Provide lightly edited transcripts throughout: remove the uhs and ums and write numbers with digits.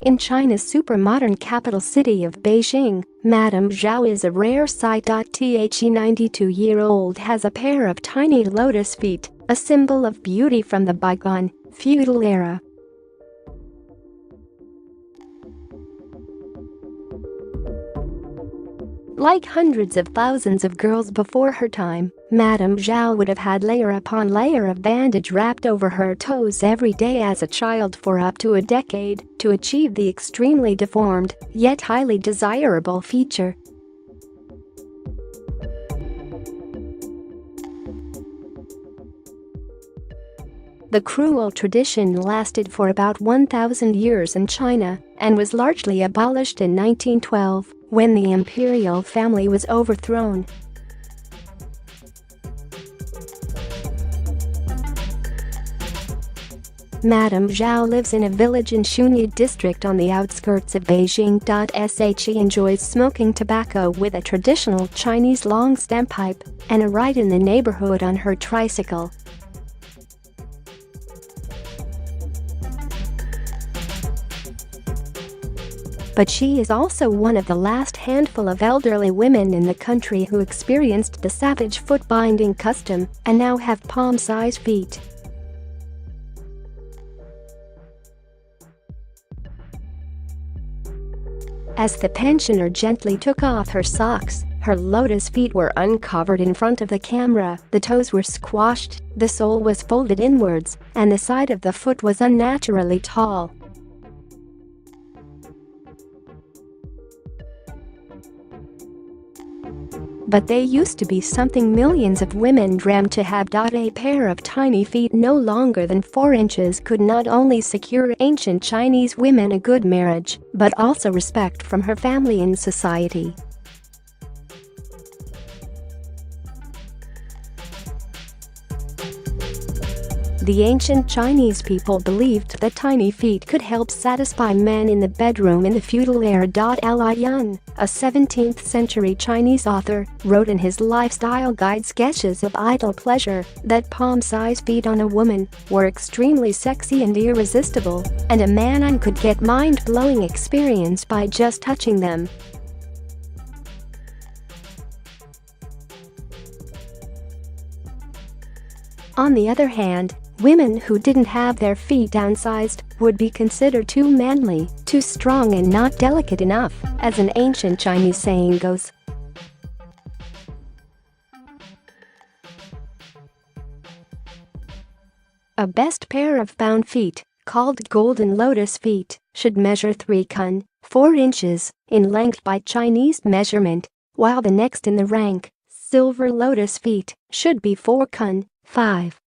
In China's super-modern capital city of Beijing, Madame Zhao is a rare sight. The 92-year-old has a pair of tiny lotus feet, a symbol of beauty from the bygone, feudal era. Like hundreds of thousands of girls before her time, Madame Zhao would have had layer upon layer of bandage wrapped over her toes every day as a child for up to a decade to achieve the extremely deformed, yet highly desirable feature. The cruel tradition lasted for about 1,000 years in China and was largely abolished in 1912 when the imperial family was overthrown. Madame Zhao lives in a village in Shunyi district on the outskirts of Beijing. She enjoys smoking tobacco with a traditional Chinese long stem pipe and a ride in the neighborhood on her tricycle. But she is also one of the last handful of elderly women in the country who experienced the savage foot binding custom and now have palm-sized feet. As the pensioner gently took off her socks, her lotus feet were uncovered in front of the camera, the toes were squashed, the sole was folded inwards, and the side of the foot was unnaturally tall. But they used to be something millions of women dreamt to have. A pair of tiny feet no longer than 4 inches could not only secure ancient Chinese women a good marriage, but also respect from her family and society. The ancient Chinese people believed that tiny feet could help satisfy men in the bedroom in the feudal era. Li Yun, a 17th century Chinese author, wrote in his lifestyle guide Sketches of Idle Pleasure that palm-sized feet on a woman were extremely sexy and irresistible, and a man could get mind-blowing experience by just touching them. On the other hand, women who didn't have their feet downsized would be considered too manly, too strong and not delicate enough, as an ancient Chinese saying goes. A best pair of bound feet, called golden lotus feet, should measure 3 cun, 4 inches, in length by Chinese measurement, while the next in the rank, silver lotus feet, should be 4 cun, 5.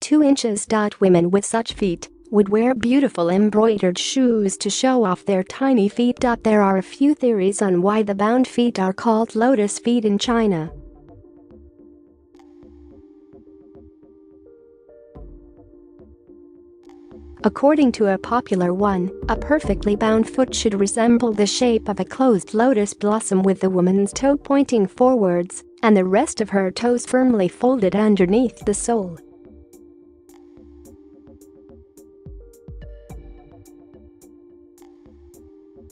.2 inches. Women with such feet would wear beautiful embroidered shoes to show off their tiny feet. There are a few theories on why the bound feet are called lotus feet in China. According to a popular one, a perfectly bound foot should resemble the shape of a closed lotus blossom with the woman's toe pointing forwards and the rest of her toes firmly folded underneath the sole.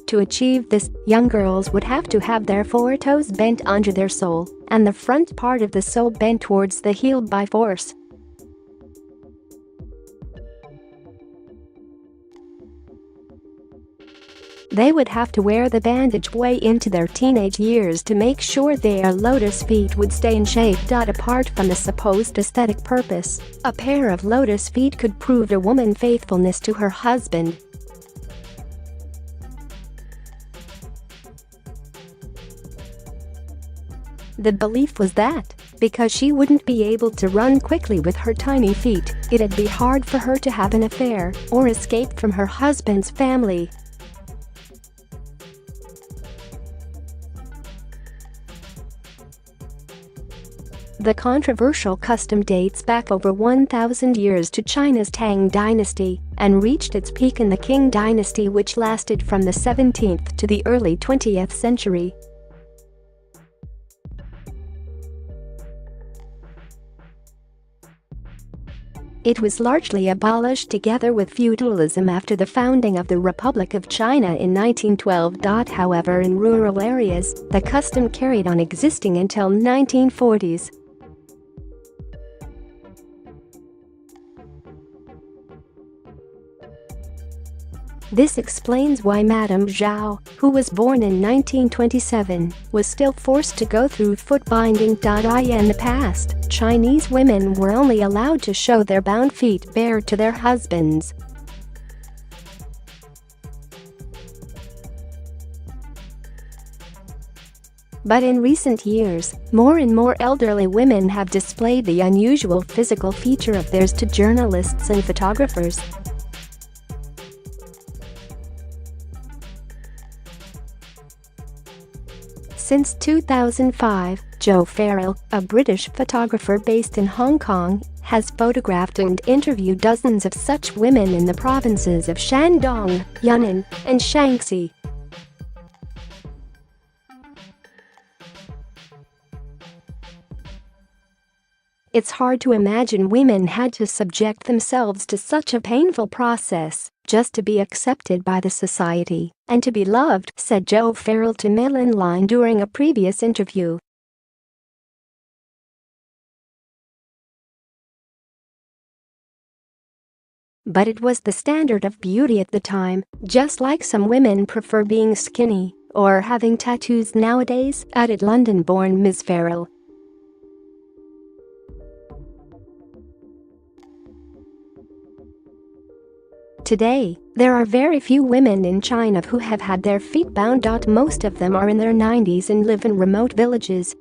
To achieve this, young girls would have to have their 4 toes bent under their sole and the front part of the sole bent towards the heel by force. They would have to wear the bandage way into their teenage years to make sure their lotus feet would stay in shape. Apart from the supposed aesthetic purpose, a pair of lotus feet could prove a woman's faithfulness to her husband. The belief was that, because she wouldn't be able to run quickly with her tiny feet, it'd be hard for her to have an affair or escape from her husband's family. The controversial custom dates back over 1,000 years to China's Tang dynasty and reached its peak in the Qing dynasty, which lasted from the 17th to the early 20th century. It was largely abolished together with feudalism after the founding of the Republic of China in 1912. However, in rural areas, the custom carried on existing until 1940s. This explains why Madame Zhao, who was born in 1927, was still forced to go through foot binding. In the past, Chinese women were only allowed to show their bound feet bare to their husbands. But in recent years, more and more elderly women have displayed the unusual physical feature of theirs to journalists and photographers. Since 2005, Zhao Farrell, a British photographer based in Hong Kong, has photographed and interviewed dozens of such women in the provinces of Shandong, Yunnan, and Shaanxi. It's hard to imagine women had to subject themselves to such a painful process just to be accepted by the society and to be loved, said Zhao Farrell to Mail Online during a previous interview. But it was the standard of beauty at the time, just like some women prefer being skinny or having tattoos nowadays, added London-born Ms. Farrell. Today, there are very few women in China who have had their feet bound. Most of them are in their 90s and live in remote villages.